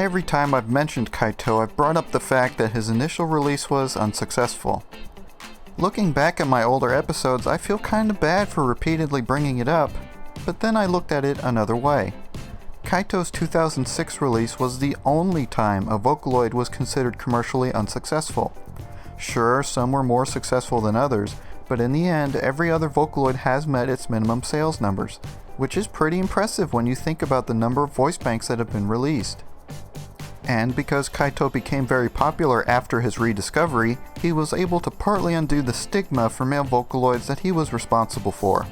Every time I've mentioned KAITO, I've brought up the fact that his initial release was unsuccessful. Looking back at my older episodes, I feel kinda bad for repeatedly bringing it up, but then I looked at it another way. KAITO's 2006 release was the only time a Vocaloid was considered commercially unsuccessful. Sure, some were more successful than others, but in the end, every other Vocaloid has met its minimum sales numbers, which is pretty impressive when you think about the number of voice banks that have been released. And because KAITO became very popular after his rediscovery, he was able to partly undo the stigma for male Vocaloids that he was responsible for.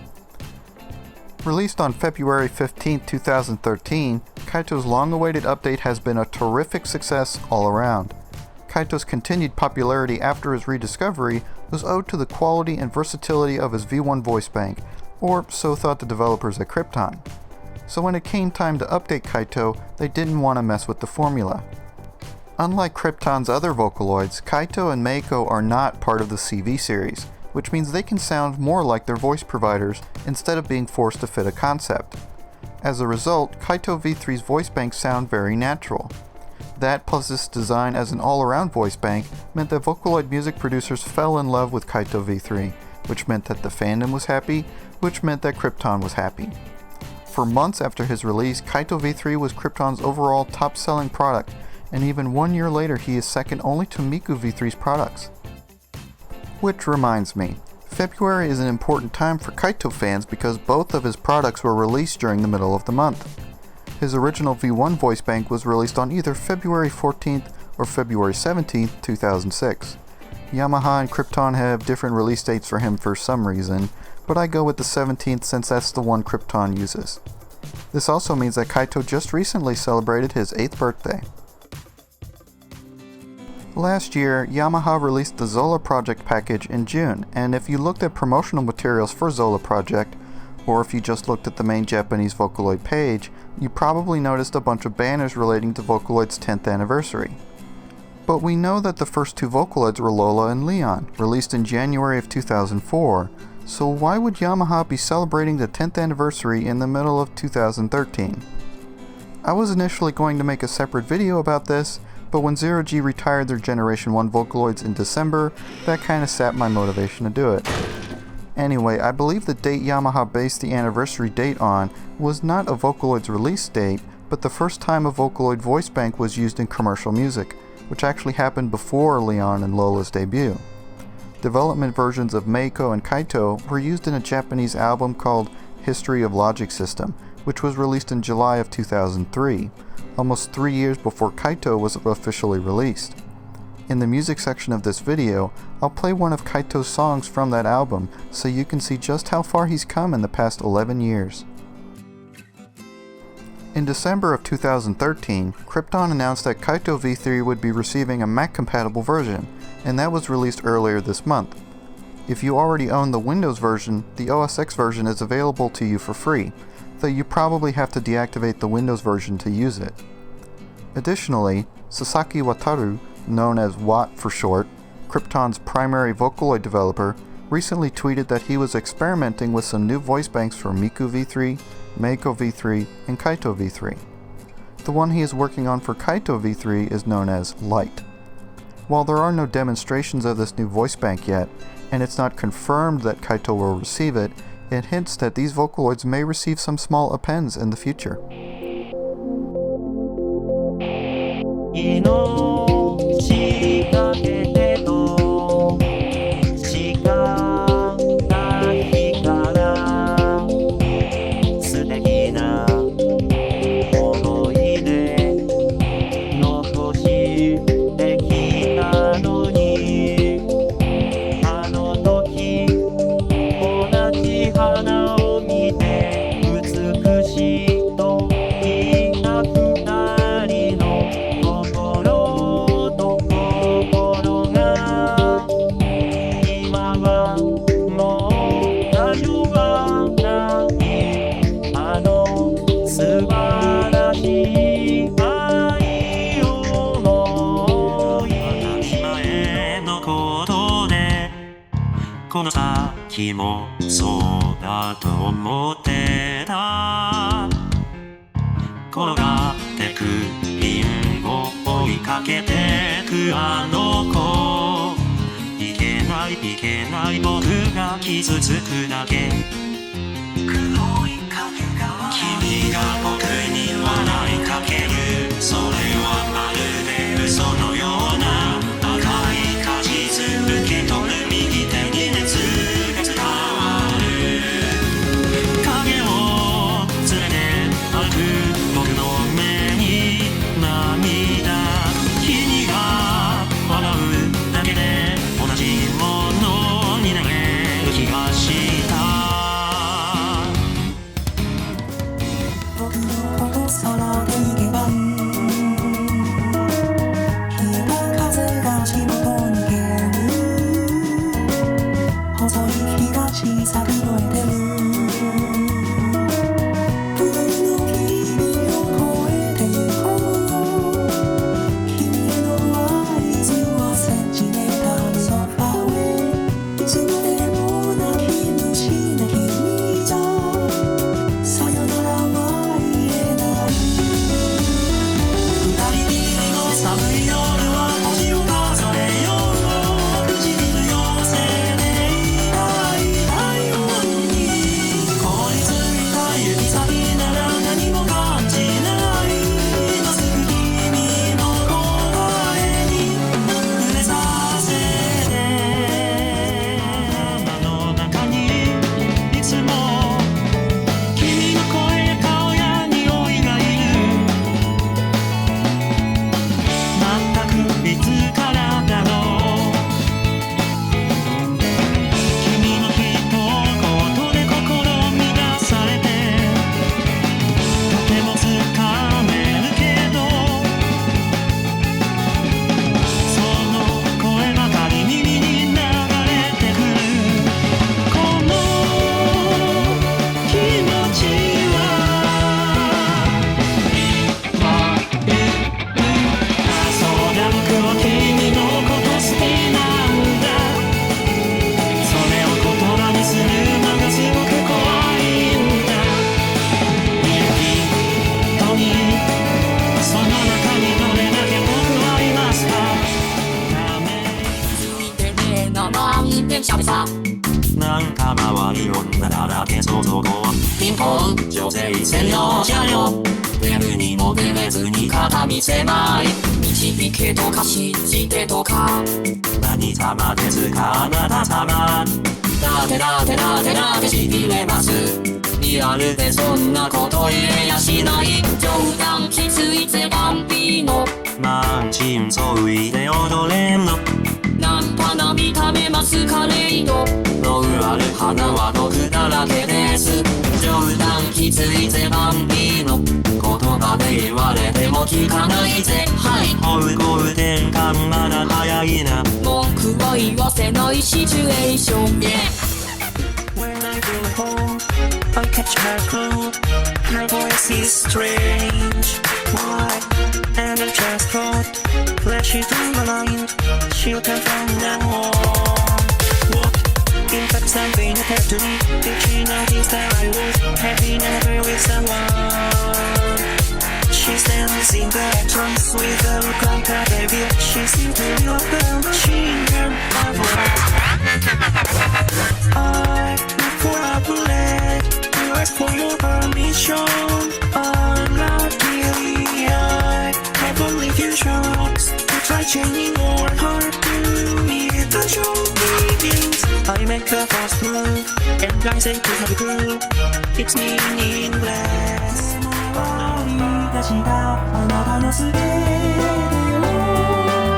Released on February 15, 2013, KAITO's long-awaited update has been a terrific success all around. KAITO's continued popularity after his rediscovery was owed to the quality and versatility of his V1 voice bank, or so thought the developers at Krypton. So when it came time to update KAITO, they didn't want to mess with the formula. Unlike Krypton's other Vocaloids, KAITO and Meiko are not part of the CV series, which means they can sound more like their voice providers instead of being forced to fit a concept. As a result, KAITO V3's voice banks sound very natural. That plus its design as an all-around voice bank meant that Vocaloid music producers fell in love with KAITO V3, which meant that the fandom was happy, which meant that Krypton was happy. For months after his release, KAITO V3 was Krypton's overall top-selling product, and even 1 year later he is second only to Miku V3's products. Which reminds me, February is an important time for KAITO fans because both of his products were released during the middle of the month. His original V1 voice bank was released on either February 14th or February 17th, 2006. Yamaha and Krypton have different release dates for him for some reason, but I go with the 17th since that's the one Krypton uses. This also means that KAITO just recently celebrated his 8th birthday. Last year, Yamaha released the Zola Project package in June, and if you looked at promotional materials for Zola Project, or if you just looked at the main Japanese Vocaloid page, you probably noticed a bunch of banners relating to Vocaloid's 10th anniversary. But we know that the first two Vocaloids were Lola and Leon, released in January of 2004, so why would Yamaha be celebrating the 10th anniversary in the middle of 2013? I was initially going to make a separate video about this, but when Zero G retired their Generation 1 Vocaloids in December, that kinda sapped my motivation to do it. Anyway, I believe the date Yamaha based the anniversary date on was not a Vocaloid's release date, but the first time a Vocaloid voice bank was used in commercial music, which actually happened before Leon and Lola's debut. Development versions of Meiko and KAITO were used in a Japanese album called History of Logic System, which was released in July of 2003, almost 3 years before KAITO was officially released. In the music section of this video, I'll play one of KAITO's songs from that album so you can see just how far he's come in the past 11 years. In December of 2013, Krypton announced that KAITO V3 would be receiving a Mac-compatible version, and that was released earlier this month. If you already own the Windows version, the OS X version is available to you for free, though you probably have to deactivate the Windows version to use it. Additionally, Sasaki Wataru, known as Watt for short, Krypton's primary Vocaloid developer, recently tweeted that he was experimenting with some new voice banks for Miku V3, Meiko V3, and KAITO V3. The one he is working on for KAITO V3 is known as Light. While there are no demonstrations of this new voice bank yet, and it's not confirmed that KAITO will receive it, it hints that these Vocaloids may receive some small appends in the future.この先もそうだと思ってた転がってくリンゴかけてくあの子。いけないいけない僕が傷つくだけ。君が僕に笑いかける。それはまるで嘘のような赤い果実。受け取る右手に熱が伝わる。影を連れて歩く僕の目に涙。君が笑うだけで同じものになれる気がした。僕のこと空で行けばいい。冷えた風が足元に蹴る。細い日が小さく燃えてる。遠の君を越えてゆこう。君への合図をセンチメーターソファーへ。いつまでも泣き虫な君じゃさよならは言えない。二人きりの寒い夜は星を数えよう。唇寄せていたい太陽に凍りついた指先なら何も感じない。今すぐ君の答えに触れさせて。頭の中にいつも君の声顔や匂いがいる。全くいつからだろう。君の一言で心乱されてとてもつかめるけど、その声ばかり耳に流れてくる。この気持ちはそうだ、僕は君のこと好きなんだ。それを言葉にするのがすごく怖いんだ。見る人にその中にどれだけ僕はいますか。ダメついてねえな満点しゃべさ。なんか周り女だらけ想像はピンポン女性専用車両。ウェブにも出れずに肩身狭い。導けとか信じてとか。何様ですかあなた様。だてだてだてだてしびれます。リアルでそんなこと言えやしない。冗談きついぜバンビーノ。マンチンそいで踊れんの。ナンパな見た目マスカレイド。ノウある花は毒だらけです。冗談きついぜバンビーノ。言葉で言われても聞かないぜ。はい追うゴールデン感まだ早いな。文句は言わせないシチュエーション。When I go home, I catch her clue. Her voice is strange. Why? And I just thought, flashes through my mind. She'll come from now on. What? In fact, something happened to me. Did she notice that I was happy never with someone? She stands in the entrance with a look like a baby. She seemed to be like the machine gun of I look for a bullet to ask for your permission. Unluckily, I believe you shots to try changing your heart to meet the show begins. I make the first move and I say to my girl, it's meaningless. 出したあなたのすべてを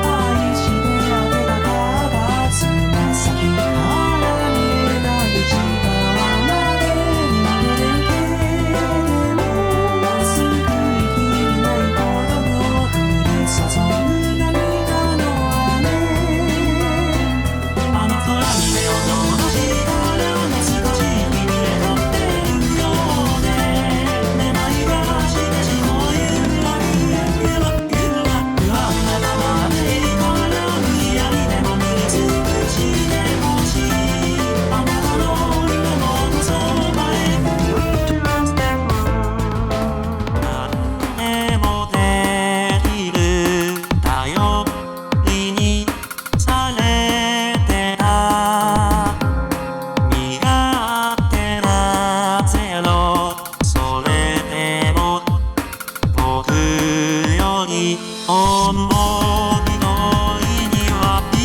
愛してあげたからつま先から見えない力まで受けても救いきれないほどの降り注ぐ涙の雨。あの空に目を閉じたら懐かしい君へ乗ってるようでめまいがしてしまう。You are るより思い通りにはい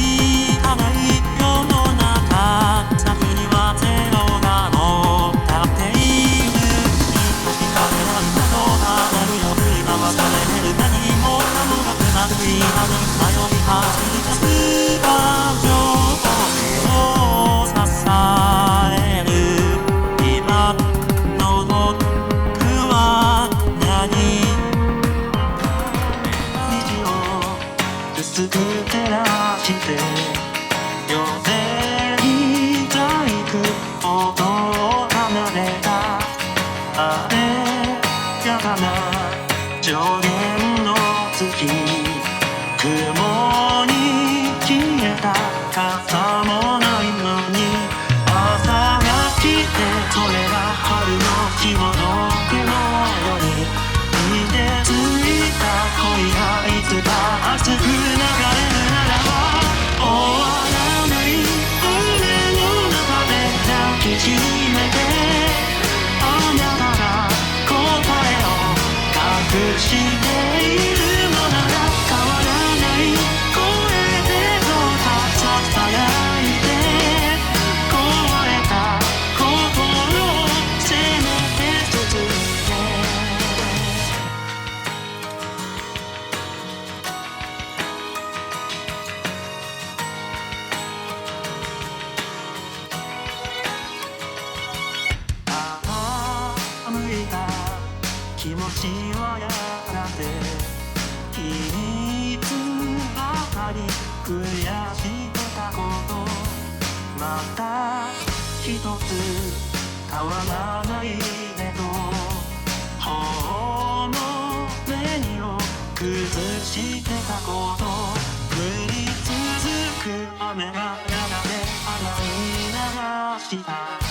かない世の中先にはゼロが乗っかっている光が窓が鳴るよ振り回される何もかもがうまくいかず迷い始めたすば情報を支える今の僕は何虹を薄く照らして夜に細工音を奏でたあれやかな上限の月雲に消えた傘もないのに朝が来てそれが春の日も僕のように見てついた恋がいつか熱く流れるならば終わらない胸の中で抱きしめてあなたが答えを隠しているのなら変わらない声でどうかさやいて壊れた心をせめて包んで向いた気持ちはやがていつばかり悔してたことまた一つ変わらないねと頬の紅を崩してたこと降り続く雨がやがて洗い流した